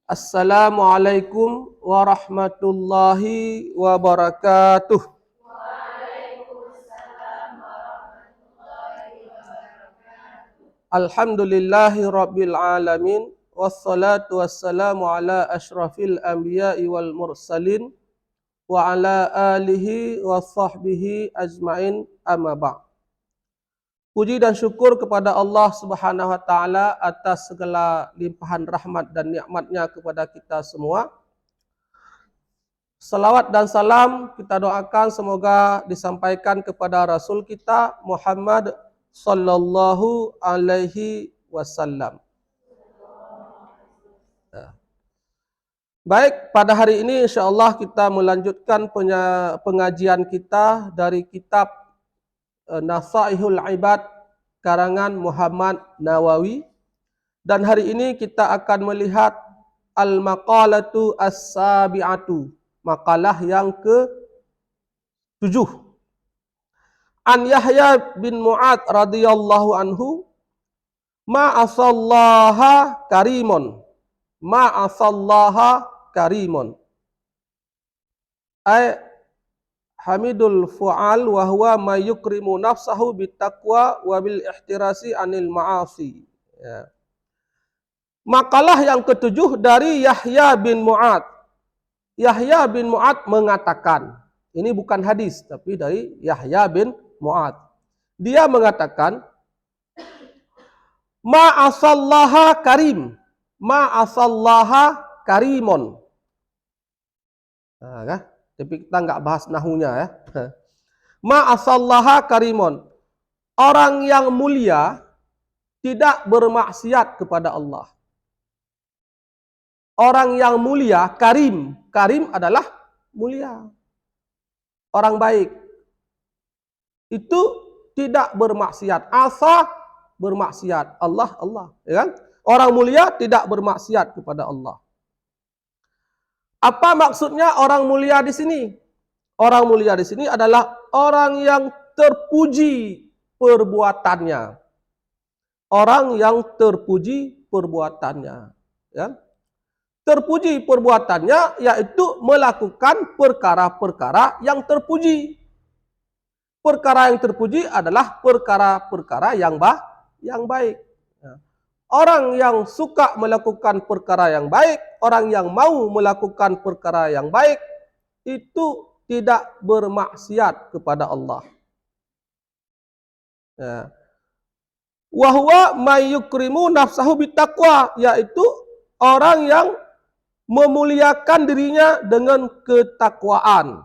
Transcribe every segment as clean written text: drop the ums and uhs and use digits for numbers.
Assalamualaikum warahmatullahi wabarakatuh. Alhamdulillahi rabbil alamin. Wassalatu wassalamu ala ashrafil anbiya'i wal mursalin wa ala alihi wa sahbihi ajmain, amma ba'd. Puji dan syukur kepada Allah Subhanahu wa taala atas segala limpahan rahmat dan nikmatnya kepada kita semua. Salawat dan salam kita doakan semoga disampaikan kepada Rasul kita Muhammad sallallahu alaihi wasallam. Baik, pada hari ini insya-Allah kita melanjutkan pengajian kita dari kitab Nasaihul Ibad karangan Muhammad Nawawi, dan hari ini kita akan melihat al-maqalatu as-sabi'atu, makalah yang ke-7. An Yahya bin Mu'ad radhiyallahu anhu, ma'asallaha karimun, ma'asallaha karimun, ay hamidul fu'al wa huwa ma yukrimu nafsahu bittaqwa wa bil ihtirasi anil ma'asi. Ya. Makalah yang ke-7 dari Yahya bin Mu'ad. Yahya bin Mu'ad mengatakan, ini bukan hadis tapi dari Yahya bin Mu'ad. Dia mengatakan, ma'asallaha karim, ma'asallaha karimun. Nah, tapi kita nggak bahas nahunya ya. Ma'asallaha karimun. Orang yang mulia tidak bermaksiat kepada Allah. Orang yang mulia, karim. Karim adalah mulia. Orang baik. Itu tidak bermaksiat. Asa bermaksiat. Allah, Allah. Ya kan? Orang mulia tidak bermaksiat kepada Allah. Apa maksudnya orang mulia di sini? Orang mulia di sini adalah orang yang terpuji perbuatannya. Orang yang terpuji perbuatannya. Ya. Terpuji perbuatannya yaitu melakukan perkara-perkara yang terpuji. Perkara yang terpuji adalah perkara-perkara yang baik. Orang yang suka melakukan perkara yang baik, orang yang mau melakukan perkara yang baik, itu tidak bermaksiat kepada Allah. Ya. Wa huwa may yukrimu nafsahu bittaqwa, yaitu orang yang memuliakan dirinya dengan ketakwaan.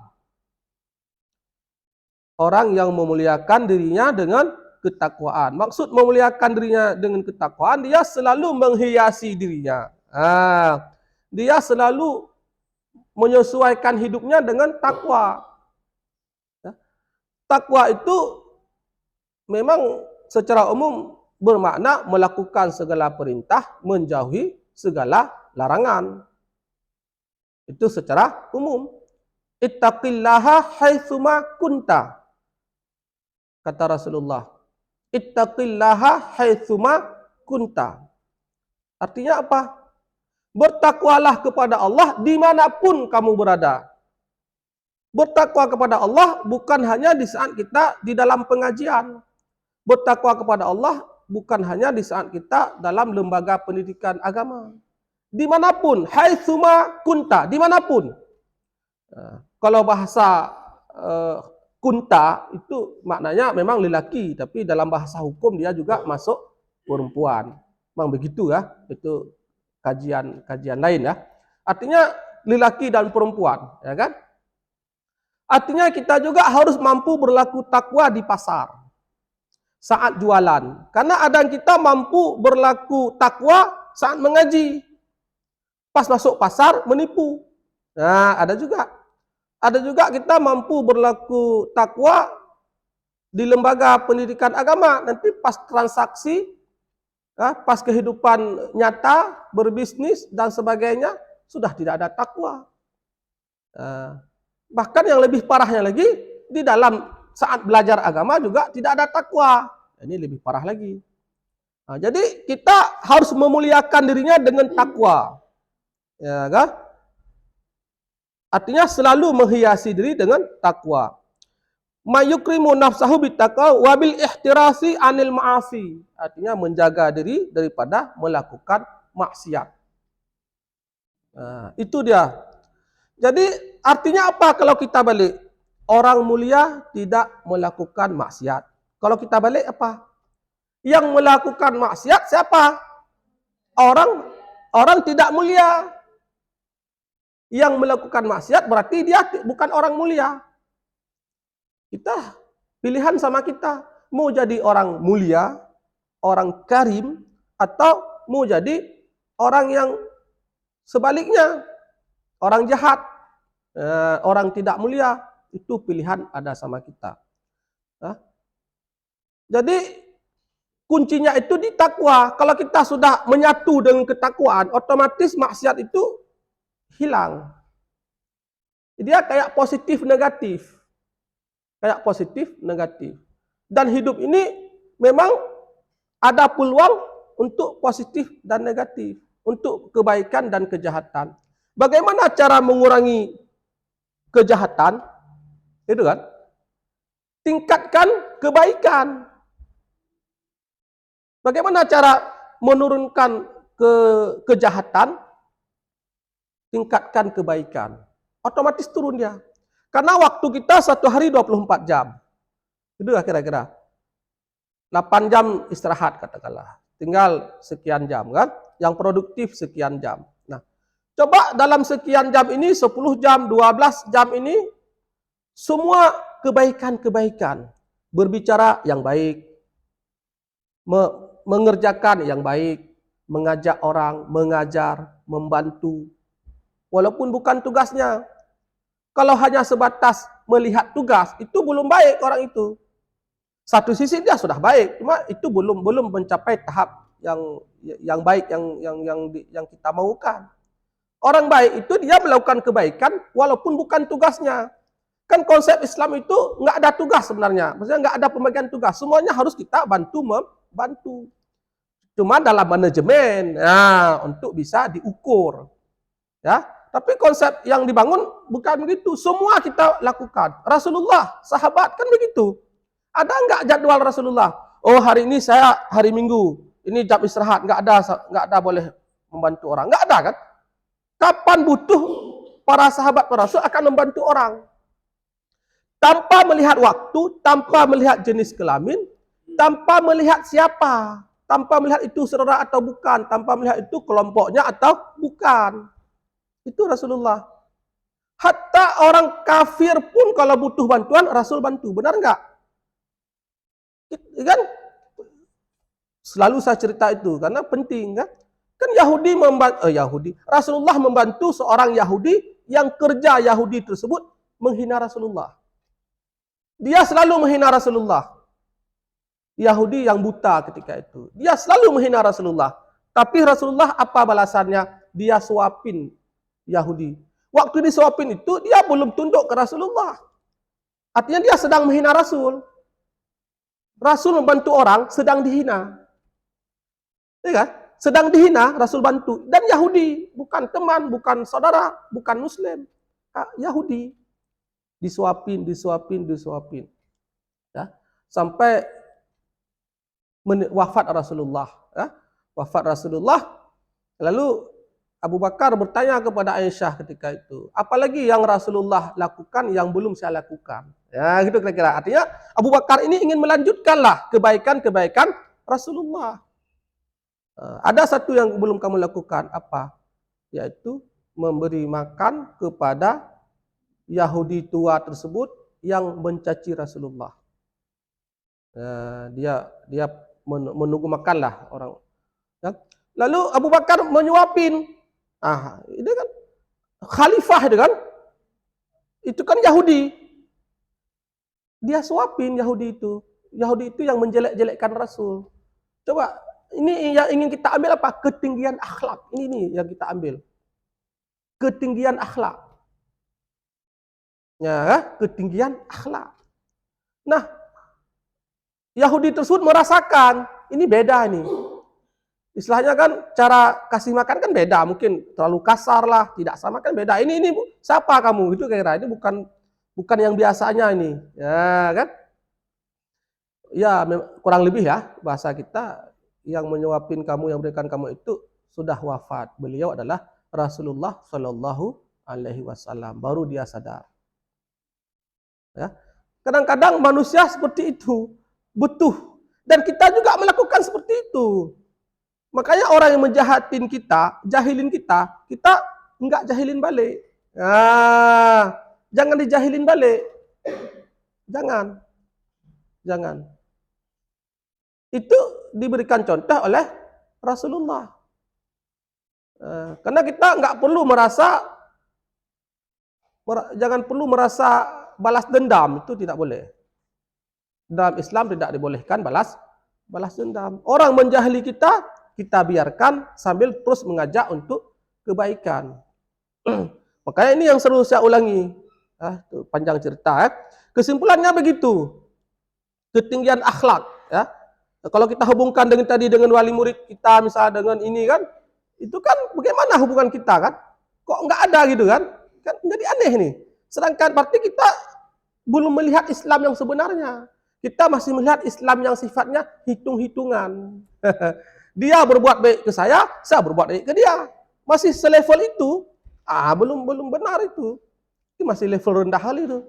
Orang yang memuliakan dirinya dengan ketakwaan. Maksud memuliakan dirinya dengan ketakwaan, dia selalu menghiasi dirinya. Dia selalu menyesuaikan hidupnya dengan takwa. Takwa itu memang secara umum bermakna melakukan segala perintah, menjauhi segala larangan. Itu secara umum. Ittaqillaha haitsuma kunta, kata Rasulullah. Ittaqillaha haitsuma kunta. Artinya apa? Bertakwalah kepada Allah dimanapun kamu berada. Bertakwa kepada Allah bukan hanya di saat kita di dalam pengajian. Bertakwa kepada Allah bukan hanya di saat kita dalam lembaga pendidikan agama. Dimanapun, haitsuma kunta, dimanapun. Kalau bahasa kunta itu maknanya memang lelaki, tapi dalam bahasa hukum dia juga masuk perempuan. Memang begitu ya, itu kajian lain ya. Artinya lelaki dan perempuan, ya kan? Artinya kita juga harus mampu berlaku takwa di pasar saat jualan. Karena ada yang kita mampu berlaku takwa saat mengaji. Pas masuk pasar menipu. Nah, ada juga. Ada juga kita mampu berlaku takwa di lembaga pendidikan agama. Nanti pas transaksi, pas kehidupan nyata, berbisnis dan sebagainya, sudah tidak ada takwa. Bahkan yang lebih parahnya lagi, di dalam saat belajar agama juga tidak ada takwa. Ini lebih parah lagi. Jadi kita harus memuliakan dirinya dengan takwa. Ya kan? Artinya selalu menghiasi diri dengan takwa. Mayukrimu nafsahu bittaqwa wabil ihtirasi anil ma'asi. Artinya menjaga diri daripada melakukan maksiat. Nah, itu dia. Jadi artinya apa kalau kita balik? Orang mulia tidak melakukan maksiat. Kalau kita balik apa? Yang melakukan maksiat siapa? Orang tidak mulia. Yang melakukan maksiat berarti dia bukan orang mulia. Kita pilihan sama kita. Mau jadi orang mulia, orang karim, atau mau jadi orang yang sebaliknya, orang jahat, orang tidak mulia. Itu pilihan ada sama kita. Jadi kuncinya itu di takwa. Kalau kita sudah menyatu dengan ketakwaan, otomatis maksiat itu hilang. Dia kayak positif negatif. Kayak positif negatif. Dan hidup ini memang ada peluang untuk positif dan negatif. Untuk kebaikan dan kejahatan. Bagaimana cara mengurangi kejahatan? Itu kan? Tingkatkan kebaikan. Bagaimana cara menurunkan kejahatan? Tingkatkan kebaikan. Otomatis turun dia. Karena waktu kita 1 hari 24 jam. Itu lah kira-kira. 8 jam istirahat katakanlah. Tinggal sekian jam kan. Yang produktif sekian jam. Nah, coba dalam sekian jam ini, 10 jam, 12 jam ini, semua kebaikan-kebaikan. Berbicara yang baik. Mengerjakan yang baik. Mengajak orang, mengajar, membantu. Walaupun bukan tugasnya. Kalau hanya sebatas melihat tugas, itu belum baik orang itu. Satu sisi dia sudah baik, cuma itu belum mencapai tahap yang baik yang kita maukan. Orang baik itu dia melakukan kebaikan walaupun bukan tugasnya. Kan konsep Islam itu nggak ada tugas sebenarnya. Maksudnya nggak ada pembagian tugas. Semuanya harus kita membantu. Cuma dalam manajemen, untuk bisa diukur. Ya. Tapi konsep yang dibangun bukan begitu. Semua kita lakukan. Rasulullah, sahabat kan begitu. Ada enggak jadwal Rasulullah? Oh, hari ini saya hari Minggu. Ini jam istirahat, enggak ada boleh membantu orang. Enggak ada kan? Kapan butuh para sahabat Rasul akan membantu orang? Tanpa melihat waktu, tanpa melihat jenis kelamin, tanpa melihat siapa, tanpa melihat itu saudara atau bukan, tanpa melihat itu kelompoknya atau bukan. Itu Rasulullah. Hatta orang kafir pun kalau butuh bantuan, Rasul bantu. Benar enggak? Kan? Selalu saya cerita itu, karena penting kan? Kan Rasulullah membantu seorang Yahudi yang kerja Yahudi tersebut menghina Rasulullah. Dia selalu menghina Rasulullah. Yahudi yang buta ketika itu. Dia selalu menghina Rasulullah. Tapi Rasulullah apa balasannya? Dia suapin Yahudi. Waktu disuapin itu dia belum tunduk ke Rasulullah. Artinya dia sedang menghina Rasul. Rasul membantu orang sedang dihina. Ya kan? Sedang dihina, Rasul bantu. Dan Yahudi, bukan teman, bukan saudara, bukan Muslim. Yahudi. Disuapin. Ya. Sampai wafat Rasulullah. Ya. Wafat Rasulullah. Lalu Abu Bakar bertanya kepada Aisyah ketika itu, apalagi yang Rasulullah lakukan yang belum saya lakukan. Ya, gitu kira-kira. Artinya Abu Bakar ini ingin melanjutkanlah kebaikan-kebaikan Rasulullah. Ada satu yang belum kamu lakukan, apa? Yaitu memberi makan kepada Yahudi tua tersebut yang mencaci Rasulullah. Dia menunggu makanlah orang. Ya. Lalu Abu Bakar menyuapin. Itu kan khalifah itu kan. Itu kan Yahudi. Dia suapin Yahudi itu. Yahudi itu yang menjelek-jelekkan Rasul. Coba, ini yang ingin kita ambil apa? Ketinggian akhlak. Ini nih yang kita ambil. Ketinggian akhlak. Ya, ketinggian akhlak. Nah, Yahudi tersebut merasakan, ini beda nih. Istilahnya kan cara kasih makan kan beda, mungkin terlalu kasar lah, tidak sama kan beda. Ini siapa kamu? Itu kira ini bukan yang biasanya ini. Ya kan? Ya kurang lebih ya bahasa kita, yang menyuapin kamu, yang berikan kamu itu sudah wafat. Beliau adalah Rasulullah Shallallahu Alaihi Wasallam. Baru dia sadar. Ya. Kadang-kadang manusia seperti itu, butuh. Dan kita juga melakukan seperti itu. Makanya orang yang menjahatin kita, jahilin kita enggak jahilin balik. Nah, jangan dijahilin balik. Jangan. Itu diberikan contoh oleh Rasulullah. Karena kita enggak perlu jangan perlu merasa balas dendam, itu tidak boleh. Dalam Islam tidak dibolehkan balas dendam. Orang menjahili kita biarkan sambil terus mengajak untuk kebaikan. Makanya ini yang selalu saya ulangi. Panjang cerita. Kesimpulannya begitu. Ketinggian akhlak. Ya. Kalau kita hubungkan dengan wali murid kita, misalnya dengan ini kan, itu kan bagaimana hubungan kita kan? Kok nggak ada gitu kan? Kan jadi aneh nih. Sedangkan berarti kita belum melihat Islam yang sebenarnya. Kita masih melihat Islam yang sifatnya hitung-hitungan. Dia berbuat baik ke saya berbuat baik ke dia. Masih selevel itu. Belum benar itu. Itu masih level rendah hal itu.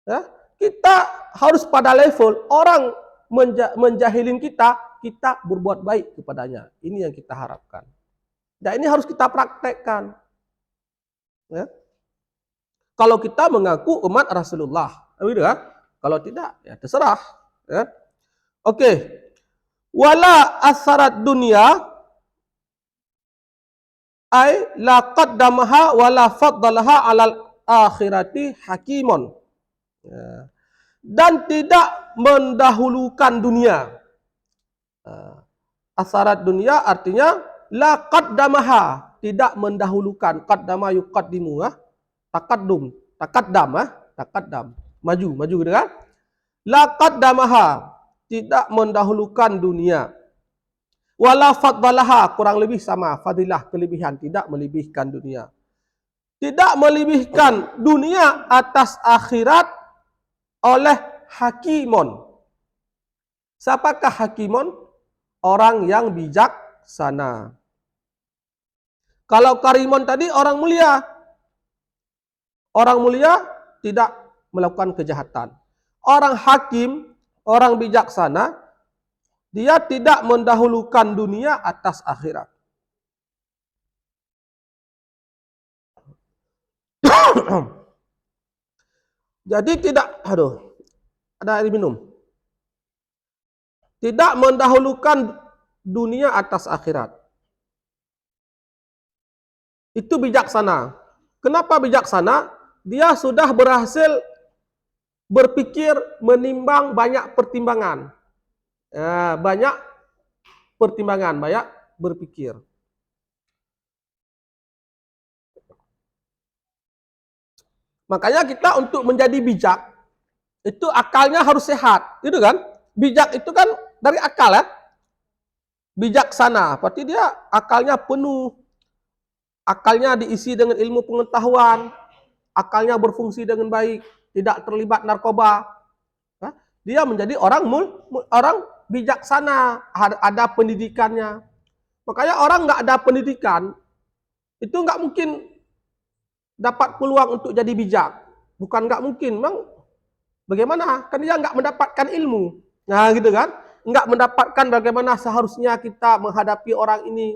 Ya, kita harus pada level orang menjahilin kita berbuat baik kepadanya. Ini yang kita harapkan. Dan ini harus kita praktekkan. Ya. Kalau kita mengaku umat Rasulullah, gitu kan? Kalau tidak, ya terserah. Ya. Oke. Wala asarat dunia ay la qaddamaha wala faddalaha alal akhirati hakimun. Ya. Dan tidak mendahulukan dunia. Asarat dunia artinya la qaddamaha, tidak mendahulukan. Qaddama yuqaddimu, taqaddam, maju gitu kan? La qaddamaha, tidak mendahulukan dunia. Wala faddalaha, kurang lebih sama, fadilah kelebihan, tidak melebihkan dunia. Tidak melebihkan dunia atas akhirat oleh hakimun. Siapakah hakimun? Orang yang bijaksana. Kalau karimun tadi orang mulia. Orang mulia tidak melakukan kejahatan. Orang hakim, orang bijaksana, dia tidak mendahulukan dunia atas akhirat. Jadi tidak, ada air minum. Tidak mendahulukan dunia atas akhirat. Itu bijaksana. Kenapa bijaksana? Dia sudah berhasil berpikir, menimbang banyak pertimbangan. Banyak berpikir. Makanya kita untuk menjadi bijak, itu akalnya harus sehat, gitu kan? Bijak itu kan dari akal ya. Bijaksana, berarti dia akalnya penuh, akalnya diisi dengan ilmu pengetahuan, akalnya berfungsi dengan baik, tidak terlibat narkoba. Dia menjadi orang bijaksana, ada pendidikannya. Makanya orang nggak ada pendidikan, itu nggak mungkin dapat peluang untuk jadi bijak. Bukan nggak mungkin, memang bagaimana? Kan dia nggak mendapatkan ilmu. Nah gitu kan? Nggak mendapatkan bagaimana seharusnya kita menghadapi orang ini.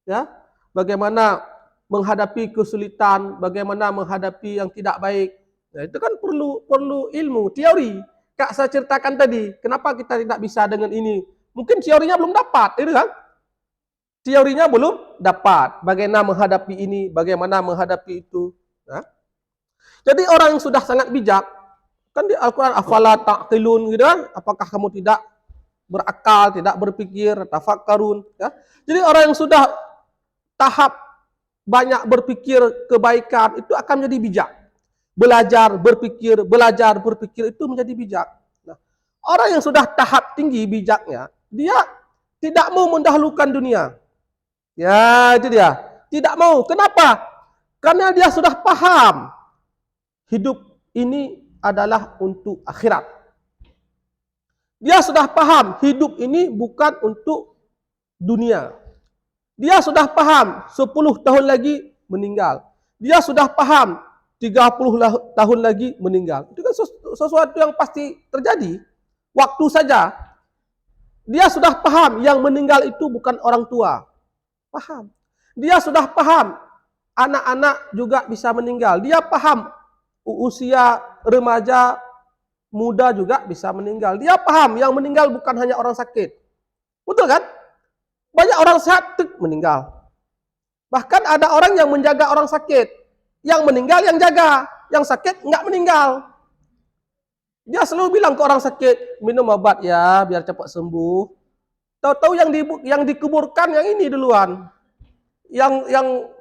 Ya, bagaimana menghadapi kesulitan, bagaimana menghadapi yang tidak baik. Nah, itu kan perlu ilmu, teori. Kak saya ceritakan tadi, kenapa kita tidak bisa dengan ini? Mungkin teorinya belum dapat, itu kan? Teorinya belum dapat. Bagaimana menghadapi ini, bagaimana menghadapi itu. Nah. Jadi orang yang sudah sangat bijak, kan di Al-Quran, afala ta'qilun, gitu kan? Apakah kamu tidak berakal, tidak berpikir, tafakkarun. Ya? Jadi orang yang sudah tahap banyak berpikir kebaikan, itu akan menjadi bijak. Belajar, berpikir itu menjadi bijak. Nah, orang yang sudah tahap tinggi bijaknya, dia tidak mau mendahulukan dunia. Ya, itu dia. Tidak mau. Kenapa? Karena dia sudah paham hidup ini adalah untuk akhirat. Dia sudah paham hidup ini bukan untuk dunia. Dia sudah paham 10 tahun lagi meninggal. Dia sudah paham 30 tahun lagi meninggal. Itu kan sesuatu yang pasti terjadi. Waktu saja. Dia sudah paham yang meninggal itu bukan orang tua. Paham. Dia sudah paham anak-anak juga bisa meninggal. Dia paham usia remaja muda juga bisa meninggal. Dia paham yang meninggal bukan hanya orang sakit. Betul kan? Banyak orang sehat meninggal. Bahkan ada orang yang menjaga orang sakit. Yang meninggal yang jaga. Yang sakit enggak meninggal. Dia selalu bilang ke orang sakit, minum obat ya biar cepat sembuh. Tahu-tahu yang dikuburkan yang ini duluan. Yang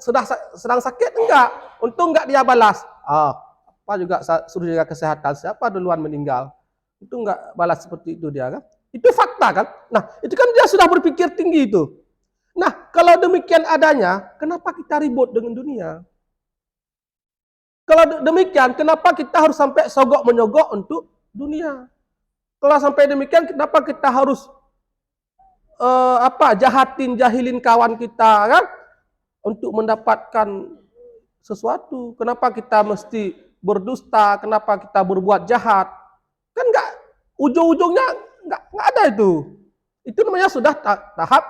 sedang sakit enggak. Untung enggak dia balas. Apa juga suruh jaga kesehatan. Siapa duluan meninggal? Itu enggak balas seperti itu dia kan. Itu fakta kan. Nah, itu kan dia sudah berpikir tinggi itu. Nah, kalau demikian adanya, kenapa kita ribut dengan dunia? Kalau demikian, kenapa kita harus sampai sogok menyogok untuk dunia? Kalau sampai demikian, kenapa kita harus jahatin, jahilin kawan kita kan? Untuk mendapatkan sesuatu. Kenapa kita mesti berdusta? Kenapa kita berbuat jahat? Kan enggak, ujung-ujungnya enggak ada itu. Itu namanya sudah tahap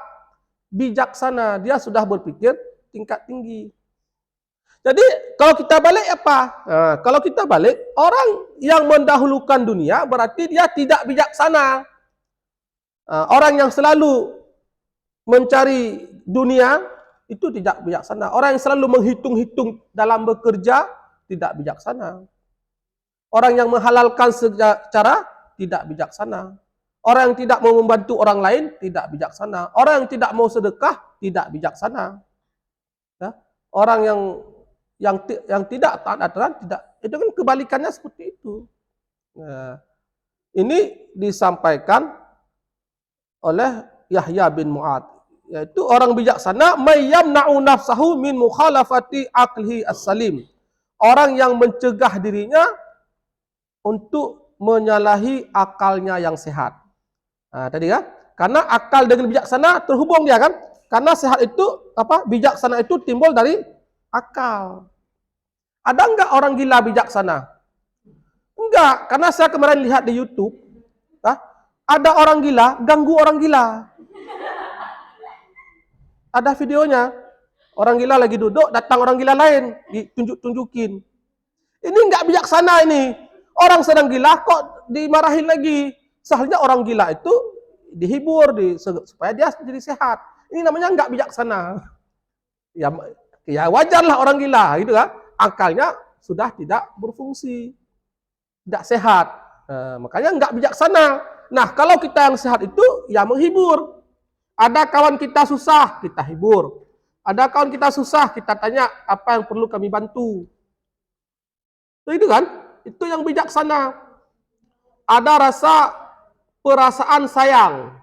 bijaksana. Dia sudah berpikir tingkat tinggi. Jadi kalau kita balik apa? Nah, kalau kita balik, orang yang mendahulukan dunia berarti dia tidak bijaksana. Orang yang selalu mencari dunia itu tidak bijaksana. Orang yang selalu menghitung-hitung dalam bekerja tidak bijaksana. Orang yang menghalalkan secara tidak bijaksana. Orang yang tidak mau membantu orang lain tidak bijaksana. Orang yang tidak mau sedekah tidak bijaksana. Ya? Orang yang tidak taat aturan tidak. Itu kan kebalikannya seperti itu. Nah, ini disampaikan oleh Yahya bin Mu'ad, yaitu orang bijaksana mayyamna'u nafsahu min mukhalafati aqlihi as-salim. Orang yang mencegah dirinya untuk menyalahi akalnya yang sehat. Nah, tadi kan? Karena akal dengan bijaksana terhubung dia kan? Karena sehat itu bijaksana itu timbul dari akal. Ada enggak orang gila bijaksana? Enggak, karena saya kemarin lihat di YouTube, ada orang gila ganggu orang gila. Ada videonya, orang gila lagi duduk, datang orang gila lain, ditunjuk-tunjukin. Ini enggak bijaksana ini. Orang sedang gila kok dimarahin lagi. Seharusnya orang gila itu dihibur supaya dia jadi sehat. Ini namanya enggak bijaksana. Ya wajarlah orang gila, gitu kan? Akalnya sudah tidak berfungsi, tidak sehat. Makanya enggak bijaksana. Nah, kalau kita yang sehat itu ya menghibur. Ada kawan kita susah, kita hibur. Ada kawan kita susah, kita tanya apa yang perlu kami bantu. Itu kan? Itu yang bijaksana. Ada perasaan sayang.